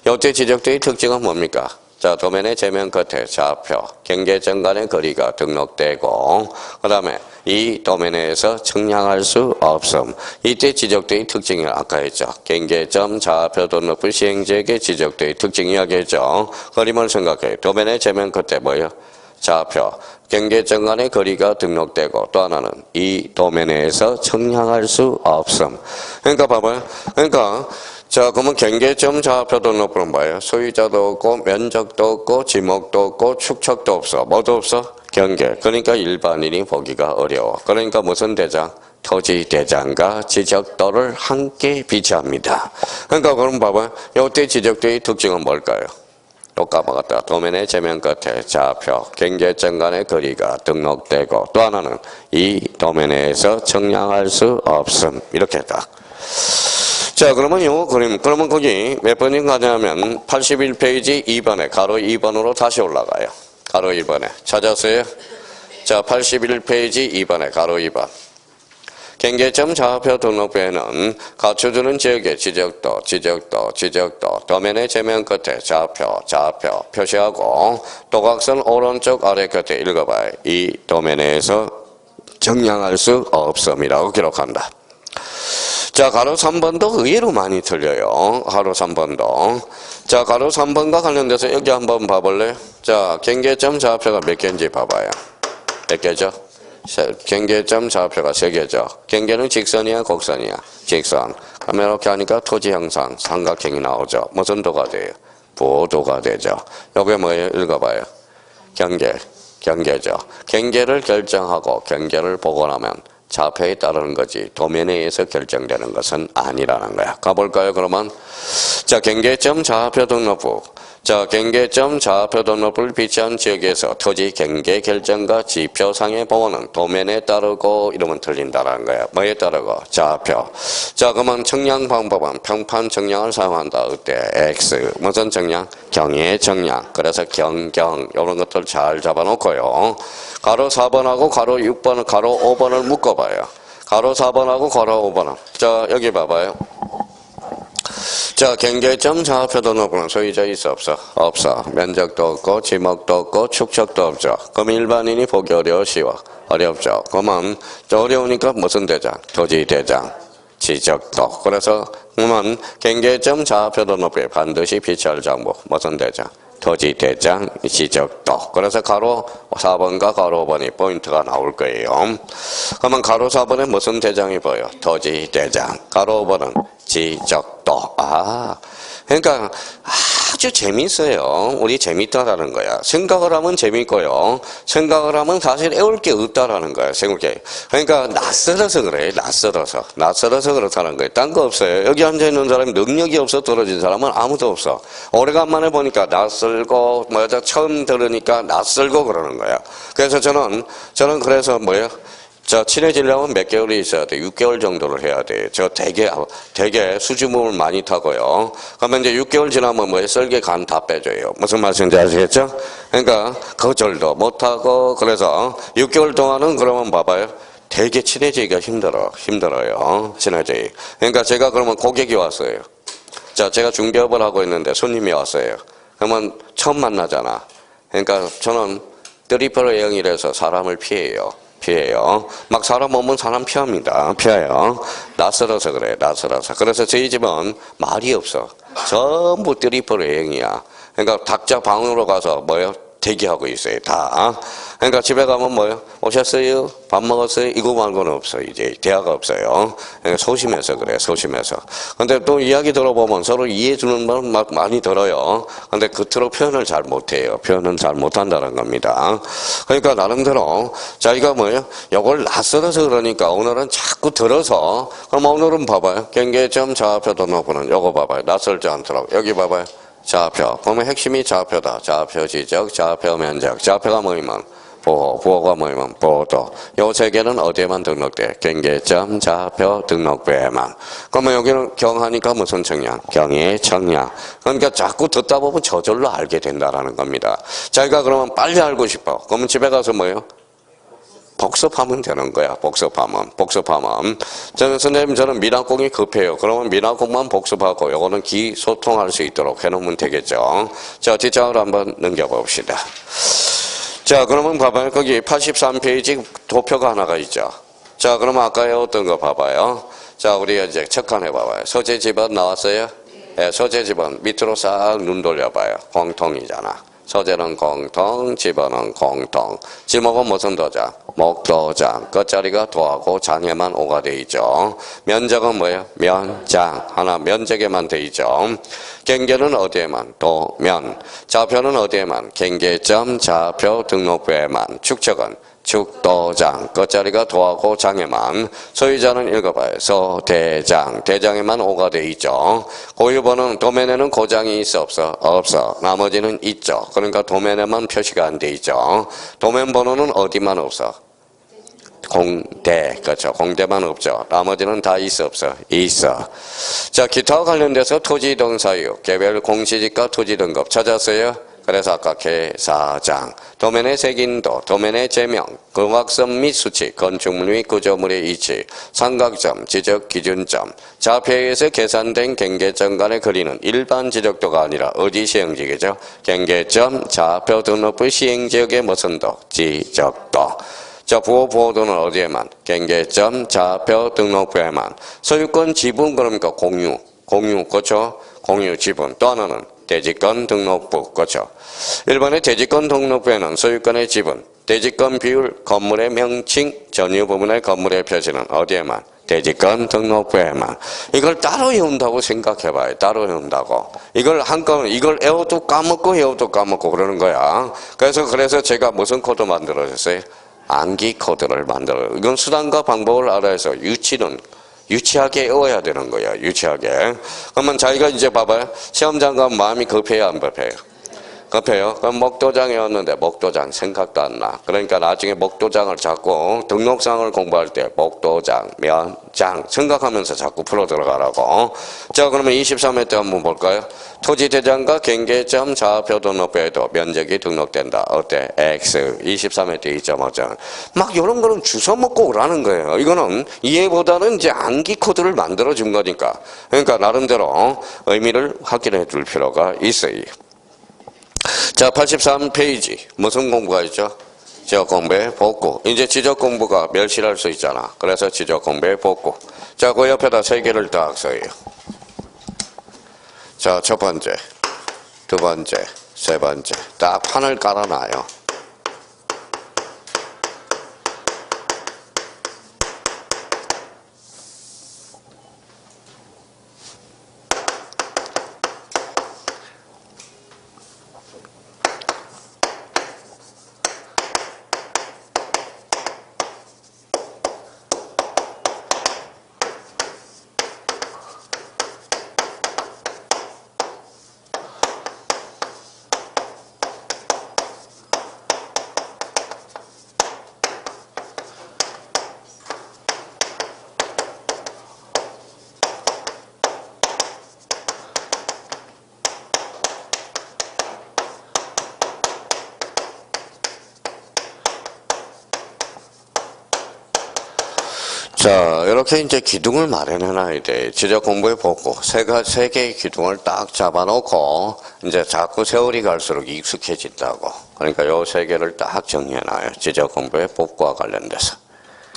요때 지적도의 특징은 뭡니까? 자, 도면의 제면 끝에 좌표, 경계점 간의 거리가 등록되고, 그 다음에 이 도면에서 측량할 수 없음. 이때 지적도의 특징을 아까 했죠. 경계점 좌표 등록부 시행지역의 지적도의 특징 이야기했죠. 그림을 생각해요. 도면의 제면 끝에 뭐예요? 좌표, 경계점 간의 거리가 등록되고, 또 하나는 이 도면에서 측량할 수 없음. 그러니까 봐봐요. 그러니까 자, 그러면 경계점 좌표 등록부는 뭐예요? 소유자도 없고, 면적도 없고, 지목도 없고, 축척도 없어. 뭐도 없어? 경계. 그러니까 일반인이 보기가 어려워. 그러니까 무슨 대장? 토지대장과 지적도를 함께 비치합니다. 그러니까 그럼 봐봐요. 이때 지적도의 특징은 뭘까요? 또 까먹었다. 도면의 제면 끝에 좌표, 경계점 간의 거리가 등록되고, 또 하나는 이 도면에서 측량할 수 없음. 이렇게 딱. 자, 그러면 요 그림, 그러면 거기 몇 번인 가냐면 81페이지 2번에 가로 2번으로 다시 올라가요. 가로 2번에. 찾았어요? 자, 81페이지 2번에 가로 2번. 경계점 좌표 등록부에는 갖춰주는 지역의 지적도, 도면의 제면 끝에 좌표 표시하고 도각선 오른쪽 아래 끝에 읽어봐요. 이 도면에서 측량할 수 없음이라고 기록한다. 자, 가로 3번도 의외로 많이 틀려요. 가로 3번도. 자, 가로 3번과 관련돼서 여기 한번 봐볼래요? 자, 경계점 좌표가 몇 개인지 봐봐요. 몇 개죠? 경계점 좌표가 3개죠. 경계는 직선이야, 곡선이야? 직선. 그러면 이렇게 하니까 토지 형상, 삼각형이 나오죠. 무슨 도가 돼요? 부호도가 되죠. 요게 뭐예요? 읽어봐요. 경계죠. 경계를 결정하고 경계를 보고 나면 좌표에 따르는 거지 도면에 의해서 결정되는 것은 아니라는 거야. 가볼까요 그러면? 자, 경계점 좌표 등록부. 자, 경계점 좌표 등록부를 비치한 지역에서 토지 경계 결정과 지표상의 보호는 도면에 따르고 이러면 틀린다라는 거야. 뭐에 따르고? 좌표. 자, 그러면 측량 방법은 평판 측량을 사용한다. 그때 X. 무슨 측량? 경의 측량. 그래서 경경 이런 것들 잘 잡아놓고요. 가로 4번하고 가로 6번, 가로 5번을 묶어봐요. 가로 4번하고 가로 5번은. 자, 여기 봐봐요. 자, 자, 경계점 좌표 등록부는 소유자 있어 없어? 없어. 면적도 없고 지목도 없고 축척도 없죠. 그럼 일반인이 보기 어려워 쉬워? 어렵죠. 그러면 어려우니까 무슨 대장? 토지 대장. 지적도. 그래서 그러면 경계점 좌표 등록부에 반드시 비치할 정보 무슨 대장? 토지 대장, 지적도. 그래서 가로 4번과 가로 5번이 포인트가 나올 거예요. 그러면 가로 4번에 무슨 대장이 보여? 토지 대장. 가로 5번은 지적도. 그러니까 아주 재밌어요. 우리 재밌다라는 거야. 생각을 하면 재밌고요. 생각을 하면 사실 애울 게 없다라는 거야. 생각해. 그러니까 낯설어서 그래. 낯설어서 그렇다는 거예요. 딴 거 없어요. 여기 앉아있는 사람이 능력이 없어 떨어진 사람은 아무도 없어. 오래간만에 보니까 낯설고 처음 들으니까 낯설고 그러는 거야. 그래서 저는 그래서 친해지려면 몇 개월이 있어야 돼. 6개월 정도를 해야 돼. 저 되게 수줍음을 많이 타고요. 그러면 이제 6개월 지나면 썰개 간 다 빼줘요. 무슨 말씀인지 아시겠죠? 그러니까 거절도 못하고 그래서 6개월 동안은 그러면 봐봐요. 되게 친해지기가 힘들어요. 친해지기. 그러니까 제가 그러면 고객이 왔어요. 자, 제가 중개업을 하고 있는데 손님이 왔어요. 그러면 처음 만나잖아. 그러니까 저는 트리플 A형이라서 사람을 피해요. 막 사람 오면 사람 피해요. 낯설어서 그래, 낯설어서. 그래서 저희 집은 말이 없어. 전부 트리플 A형이야. 그러니까 각자 방으로 가서 대기하고 있어요, 다. 그러니까 집에 가면 오셨어요? 밥 먹었어요? 이거 말고는 없어, 이제. 대화가 없어요. 그러니까 소심해서 그래, 소심해서. 근데 또 이야기 들어보면 서로 이해해주는 말 많이 들어요. 근데 겉으로 표현을 잘 못해요. 표현은 잘 못한다는 겁니다. 그러니까 나름대로 자기가 요걸 낯설어서 그러니까 오늘은 자꾸 들어서, 그럼 오늘은 봐봐요. 경계점 좌표 등록부는 요거 봐봐요. 낯설지 않도록. 여기 봐봐요. 좌표. 그러면 핵심이 좌표다. 좌표 지적, 좌표 면적. 좌표가 뭐이면 부호가 뭐이면 보도. 요 세 개는 어디에만 등록돼? 경계점 좌표 등록부에만. 그러면 여기는 경하니까 무슨 청량? 경의 청량. 그러니까 자꾸 듣다 보면 저절로 알게 된다라는 겁니다. 자기가 그러면 빨리 알고 싶어. 그러면 집에 가서 복습하면 되는 거야. 복습하면. 저는 미납공이 급해요. 그러면 미납공만 복습하고 요거는 소통할 수 있도록 해놓으면 되겠죠. 자, 뒷장으로 한번 넘겨봅시다. 자, 그러면 봐봐요. 거기 83페이지 도표가 하나가 있죠. 자, 그러면 아까 어떤 거 봐봐요. 자, 우리 이제 척칸 해봐봐요. 소재 집원 나왔어요? 네, 소재 집원 밑으로 싹 눈 돌려봐요. 공통이잖아. 소재는 공통, 집어는 공통. 지목은 무슨 도장? 목도장. 끝자리가 도하고 장에만 오가 돼 있죠. 면적은 뭐예요? 면장. 하나 면적에만 돼 있죠. 경계는 어디에만? 도면. 좌표는 어디에만? 경계점 좌표 등록부에만. 축척은 축도장. 끝자리가 도하고 장에만. 소유자는 읽어봐요. 소대장. 대장에만 오가 돼 있죠. 고유번호는 도면에는 고장이 있어 없어? 없어. 나머지는 있죠. 그러니까 도면에만 표시가 안 돼 있죠. 도면 번호는 어디만 없어? 공대. 그렇죠. 공대만 없죠. 나머지는 다 있어 없어? 있어. 자, 기타와 관련돼서 토지 이동 사유, 개별 공시지가 토지 등급 찾았어요? 그래서 아까 계사장, 도면의 색인도, 도면의 제명, 금확선 및 수치, 건축물 및 구조물의 위치, 삼각점, 지적 기준점, 좌표에서 계산된 경계점 간의 거리는 일반 지적도가 아니라 어디 시행지역이죠? 경계점, 좌표 등록부 시행지역의 무슨 도? 지적도. 자, 부호도는 어디에만? 경계점, 좌표 등록부에만. 소유권 지분 그러니까 공유, 그렇죠? 공유 지분. 또 하나는 대지권 등록부, 그렇죠? 1번의 대지권 등록부에는 소유권의 지분, 대지권 비율, 건물의 명칭, 전유 부분의 건물의 표시는 어디에만? 대지권 등록부에만. 이걸 따로 외운다고 생각해봐요. 따로 외운다고. 이걸 한꺼번에 이걸 외워도 까먹고 그러는 거야. 그래서 제가 무슨 코드 만들어줬어요? 암기 코드를 만들어요. 이건 수단과 방법을 알아서 유치하게 외워야 되는 거야. 유치하게. 그러면 자기가 이제 봐봐요. 시험장 가면 마음이 급해요, 안 급해요? 급해요. 그럼 목도장이었는데 목도장 생각도 안 나. 그러니까 나중에 목도장을 자꾸 등록상을 공부할 때 목도장, 면장 생각하면서 자꾸 풀어 들어가라고. 자, 그러면 23회 때 한번 볼까요? 토지대장과 경계점 좌표 등록표에도 면적이 등록된다. 어때? X. 23회 때 2.5점. 막 이런 거는 주워 먹고 오라는 거예요. 이거는 이해보다는 이제 암기 코드를 만들어 준 거니까. 그러니까 나름대로 의미를 확인해 줄 필요가 있어요. 자, 83페이지. 무슨 공부가 있죠? 지적 공부의 복구. 이제 지적 공부가 멸실할 수 있잖아. 그래서 지적 공부의 복구. 자, 그 옆에다 세 개를 딱 써요. 자, 첫 번째, 두 번째, 세 번째. 딱 판을 깔아놔요. 자, 이렇게 이제 기둥을 마련해 놔야 돼. 지적 공부의 복구. 세 개의 기둥을 딱 잡아놓고, 이제 자꾸 세월이 갈수록 익숙해진다고. 그러니까 요 세 개를 딱 정리해 놔요. 지적 공부의 복구와 관련돼서.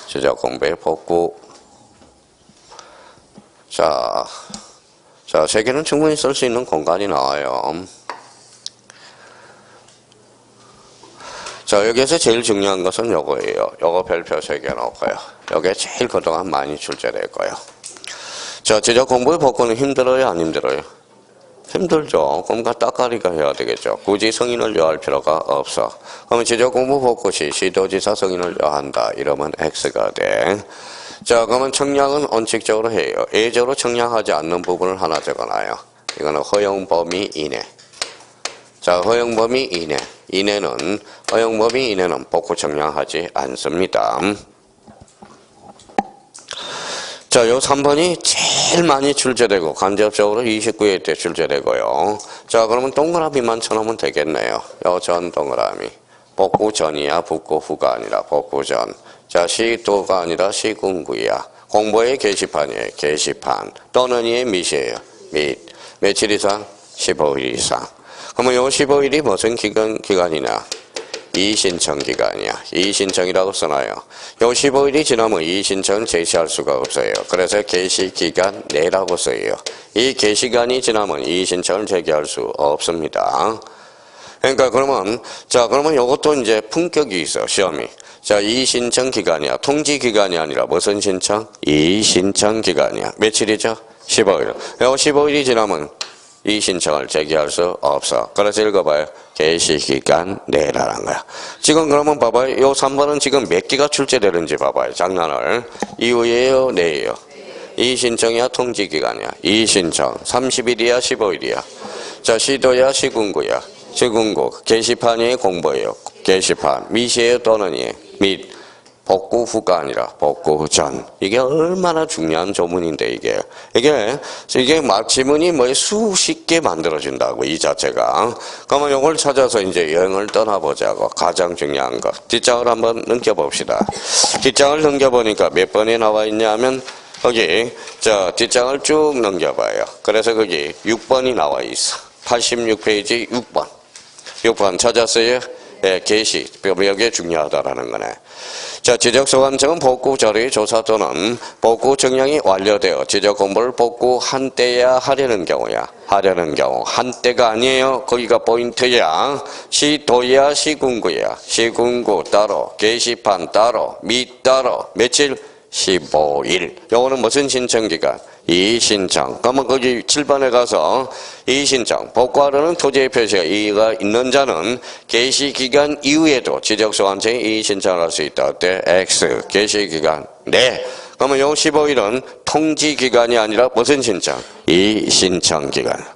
지적 공부의 복구. 자, 세 개는 충분히 쓸 수 있는 공간이 나와요. 자, 여기에서 제일 중요한 것은 요거예요. 요거 별표 3개 놓고요. 요게 제일 그동안 많이 출제될 거예요. 자, 지적 공부의 복구는 힘들어요, 안 힘들어요? 힘들죠. 그럼 따까리가 해야 되겠죠. 굳이 성인을 요할 필요가 없어. 그러면 지적 공부 복구 시 시도지사 성인을 요한다. 이러면 X가 돼. 자, 그러면 청량은 원칙적으로 해요. 예외적으로 청량하지 않는 부분을 하나 적어놔요. 이거는 허용 범위 이내. 자, 허용 범위 이내. 허용 범위 이내는 복구 청량하지 않습니다. 자, 요 3번이 제일 많이 출제되고 간접적으로 29회 때 출제되고요. 자, 그러면 동그라미만 쳐놓으면 되겠네요. 요 전 동그라미. 복구 전이야, 복구 후가 아니라 복구 전. 자, 시도가 아니라 시군구야. 공부의 게시판이에요. 게시판. 또는 이의 밑이에요. 밑. 며칠 이상? 15일 이상. 그러면 요 15일이 무슨 기간이냐? 이의신청 기간이야. 이의신청이라고 써놔요. 요 15일이 지나면 이의신청은 제시할 수가 없어요. 그래서 게시기간 내라고 써요. 이 게시간이 지나면 이의신청을 제기할 수 없습니다. 그러니까 그러면 요것도 이제 품격이 있어, 시험이. 자, 이의신청 기간이야. 통지 기간이 아니라 무슨 신청? 이의신청 기간이야. 며칠이죠? 15일. 요 15일이 지나면 이 신청을 제기할 수 없어. 그래서 읽어봐요. 게시기간 내라는 거야. 지금 그러면 봐봐요. 요 3번은 지금 몇 개가 출제되는지 봐봐요. 장난을. 이후예요? 내예요? 이 신청이야? 통지기간이야? 이 신청. 30일이야? 15일이야? 자, 시도야? 시군구야? 시군구. 게시판이 공부예요. 게시판. 밑이에요? 또는 이에요? 밑. 복구 후가 아니라 복구 전. 이게 얼마나 중요한 조문인데, 이게 막 지문이 수십 개 만들어진다고, 이 자체가. 그러면 이걸 찾아서 이제 여행을 떠나보자고. 가장 중요한 거. 뒷장을 한번 넘겨봅시다. 뒷장을 넘겨보니까 몇 번이 나와 있냐면, 거기, 뒷장을 쭉 넘겨봐요. 그래서 거기 6번이 나와 있어. 86페이지 6번. 6번 찾았어요? 네, 게시. 이게 중요하다라는 거네. 자, 지적소관청은 복구 자료의 조사 또는 복구 정량이 완료되어 지적 공부를 복구한 때야 하려는 경우야. 한때가 아니에요. 거기가 포인트야. 시도야, 시군구야. 시군구 따로, 게시판 따로, 밑 따로. 며칠? 15일. 요거는 무슨 신청기간? 이의신청. 그러면 거기 7번에 가서 이의신청. 복구하려는 토지의 표시가 이의가 있는 자는 게시기간 이후에도 지적소관청이 이의신청을 할 수 있다. 어때? X. 게시기간. 네. 그러면 요 15일은 통지기간이 아니라 무슨 신청? 이의신청기간.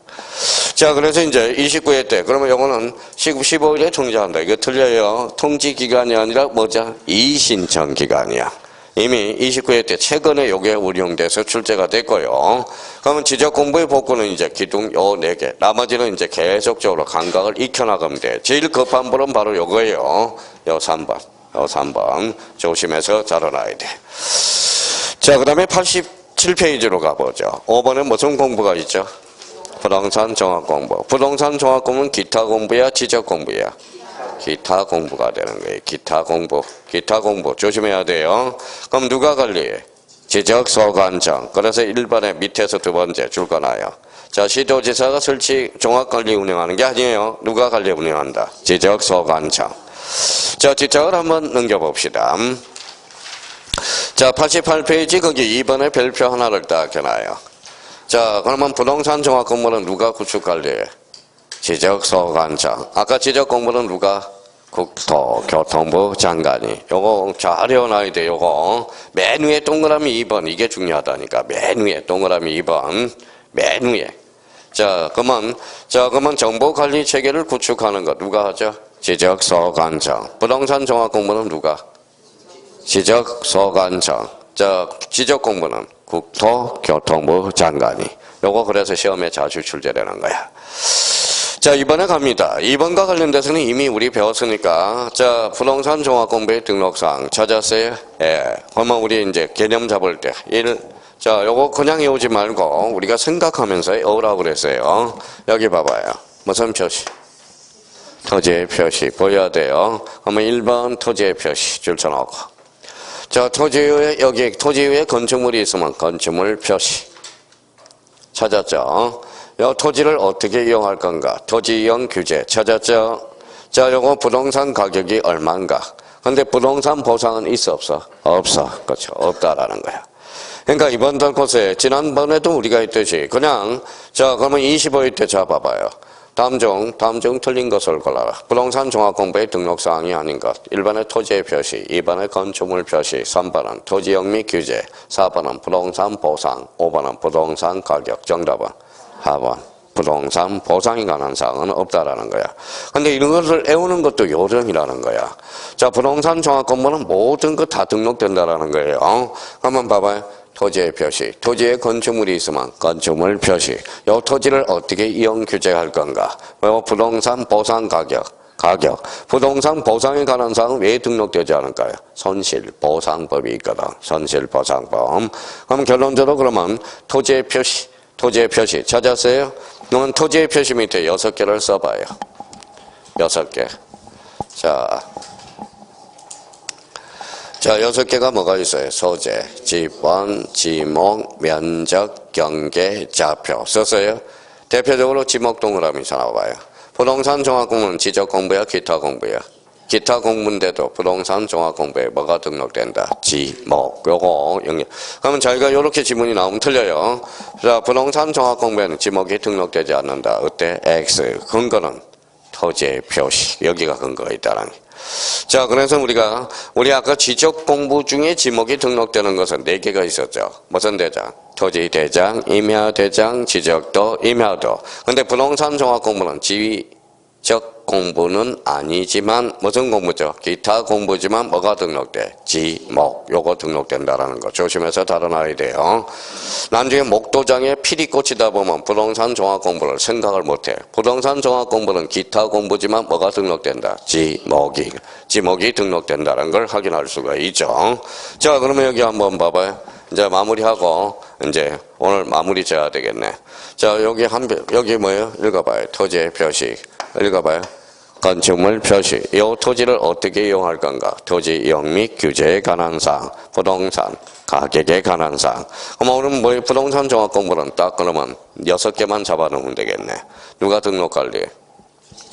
자, 그래서 이제 29회 때, 그러면 요거는 15일에 통지한다. 이거 틀려요. 통지 기간이 아니라 뭐죠? 이신청 기간이야. 이미 29회 때 최근에 요게 운용돼서 출제가 됐고요. 그러면 지적 공부의 복구는 이제 기둥 요 4개. 나머지는 이제 계속적으로 감각을 익혀나가면 돼. 제일 급한 분은 바로 요거예요. 요 3번. 요 3번. 조심해서 잘라놔야 돼. 자, 그 다음에 87페이지로 가보죠. 5번에 무슨 공부가 있죠? 부동산 종합 공부. 부동산 종합 공부는 기타 공부야, 지적 공부야? 기타 공부가 되는 거예요. 기타 공부. 기타 공부. 조심해야 돼요. 그럼 누가 관리해? 지적 소관청. 그래서 1번에 밑에서 두 번째 줄 거나요. 자, 시도지사가 설치 종합관리 운영하는 게 아니에요. 누가 관리 운영한다? 지적 소관청. 자, 지적을 한번 넘겨봅시다. 자, 88페이지 거기 2번에 별표 하나를 딱 해놔요. 자, 그러면 부동산 종합 공부는 누가 구축 관리해? 지적소관청. 아까 지적공부는 누가? 국토교통부 장관이. 요거 잘 외워놔야 돼. 요거 맨 위에 동그라미 2번. 이게 중요하다니까. 맨 위에 동그라미 2번. 맨 위에. 자, 그러면 정보관리 체계를 구축하는 거 누가 하죠? 지적소관청. 부동산 종합공부는 누가? 지적소관청. 자, 지적공부는 국토교통부 장관이. 요거 그래서 시험에 자주 출제되는 거야. 자, 이번에 갑니다. 2번과 관련돼서는 이미 우리 배웠으니까. 자, 부동산 종합공부의 등록사항 찾았어요? 예. 그러면 우리 이제 개념 잡을 때. 자, 요거 그냥 외우지 말고 우리가 생각하면서 외우라고 그랬어요. 여기 봐봐요. 무슨 표시? 토지의 표시. 보여야 돼요. 그러면 1번 토지의 표시 줄 쳐놓고. 자, 토지 위에, 여기 토지 위에 건축물이 있으면 건축물 표시. 찾았죠? 요 토지를 어떻게 이용할 건가? 토지 이용 규제 찾았죠? 자, 요거 부동산 가격이 얼마인가? 근데 부동산 보상은 있어 없어? 없어. 그렇죠. 없다라는 거야. 그러니까 이번 달코스에 지난번에도 우리가 했듯이 그냥 자, 그러면 25일 때 잡아봐요. 다음 중 틀린 것을 골라라. 부동산 종합공부의 등록사항이 아닌 것. 1번은 토지의 표시, 2번은 건축물 표시, 3번은 토지역 및 규제, 4번은 부동산 보상, 5번은 부동산 가격. 정답은 4번. 부동산 보상에 관한 사항은 없다라는 거야. 근데 이런 것을 외우는 것도 요령이라는 거야. 자, 부동산 종합공부는 모든 것 다 등록된다라는 거예요. 한번 봐봐요. 토지의 표시. 토지에 건축물이 있으면 건축물 표시. 요 토지를 어떻게 이용 규제할 건가? 요 부동산 보상 가격. 부동산 보상에 관한 사항은 왜 등록되지 않을까요? 손실보상법이 있거든. 손실보상법. 그럼 결론적으로 그러면 토지의 표시 찾았어요? 그러면 토지의 표시 밑에 6개를 써봐요. 6개. 자, 6개가 뭐가 있어요? 소재, 지번, 지목, 면적, 경계, 좌표. 썼어요? 대표적으로 지목 동그라미 나와봐요. 부동산 종합공부는 지적공부야, 기타 공부야? 기타 공부인데도 부동산 종합공부에 뭐가 등록된다? 지목. 요거 영역. 그러면 저희가 이렇게 지문이 나오면 틀려요. 자, 부동산 종합공부에는 지목이 등록되지 않는다. 어때? X. 근거는 토지의 표시. 여기가 근거가 있다는 게. 자, 그래서 우리 아까 지적 공부 중에 지목이 등록되는 것은 4개가 있었죠. 무슨 대장? 토지 대장, 임야 대장, 지적도, 임야도. 근데 부동산 종합 공부는 지적 공부는 아니지만 무슨 공부죠? 기타 공부지만 뭐가 등록돼? 지목. 요거 등록된다라는 거 조심해서 다뤄놔야 돼요. 나중에 목도장에 필이 꽂히다 보면 부동산 종합 공부를 생각을 못해. 부동산 종합 공부는 기타 공부지만 뭐가 등록된다? 지목이 등록된다는 걸 확인할 수가 있죠. 자, 그러면 여기 한번 봐봐요. 이제 마무리하고 이제 오늘 마무리 지어야 되겠네. 자, 여기 뭐예요? 읽어봐요. 토지의 표시. 읽어봐요. 건축물 표시. 이 토지를 어떻게 이용할 건가? 토지 이용 및 규제에 관한 사항. 부동산 가격에 관한 사항. 그럼 오늘 뭐 부동산 종합 공부는 딱 그러면 6개만 잡아놓으면 되겠네. 누가 등록 관리해?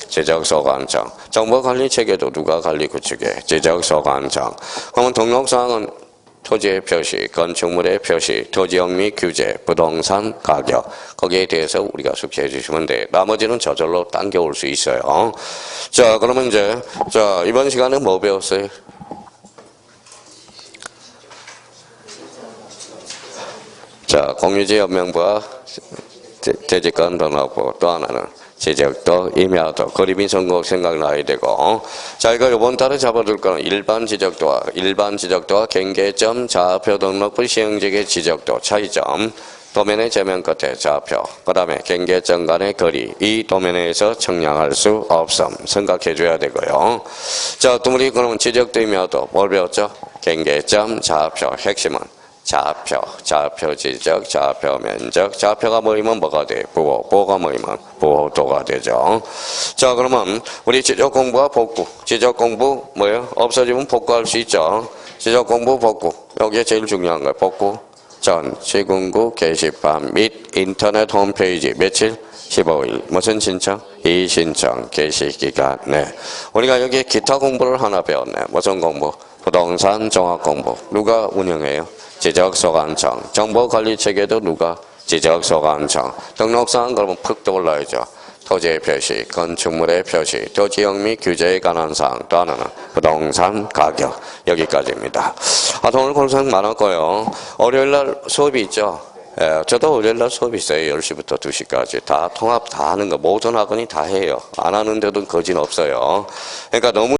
지적소관청. 정보관리 체계도 누가 관리 구축해? 지적소관청. 그러면 등록사항은 토지의 표시, 건축물의 표시, 토지역 및 규제, 부동산 가격. 거기에 대해서 우리가 숙지해 주시면 돼. 나머지는 저절로 당겨올 수 있어요. 자, 그러면 이제, 자, 이번 시간에 뭐 배웠어요? 자, 공유지 연명부와 대지권 등록부, 또 하나는 지적도, 임야도, 거리비 선곡 생각나야 되고. 자, 이거 이번 달에 잡아둘 거는 일반 지적도와 경계점, 좌표 등록부 시행지의 지적도 차이점, 도면의 제면 끝에 좌표, 그 다음에 경계점 간의 거리, 이 도면에서 측량할 수 없음 생각해 줘야 되고요. 자, 또 우리 그러면 지적도, 임야도 뭘 배웠죠? 경계점, 좌표, 핵심은 좌표 지적, 좌표 면적, 좌표가 뭐이면 뭐가 돼? 부호가 뭐이면 부호도가 되죠. 자, 그러면 우리 지적 공부와 복구. 지적 공부 뭐예요? 없어지면 복구할 수 있죠. 지적 공부, 복구. 여기에 제일 중요한 거예요. 복구. 전 시군구 게시판 및 인터넷 홈페이지 며칠? 15일. 무슨 신청? 이 신청 게시기간. 네. 우리가 여기 기타 공부를 하나 배웠네. 무슨 공부? 부동산 종합 공부. 누가 운영해요? 지적소관청. 정보관리체계도 누가? 지적소관청. 등록사항 그러면 푹 떠올라야죠. 토지의 표시, 건축물의 표시, 토지역 및 규제에 관한 사항, 또 하나는 부동산 가격. 여기까지입니다. 오늘 고생 많았고요. 월요일날 수업이 있죠. 예, 저도 월요일날 수업이 있어요. 10시부터 2시까지. 다 통합 다 하는 거, 모든 학원이 다 해요. 안 하는데도 거진 없어요. 그러니까 너무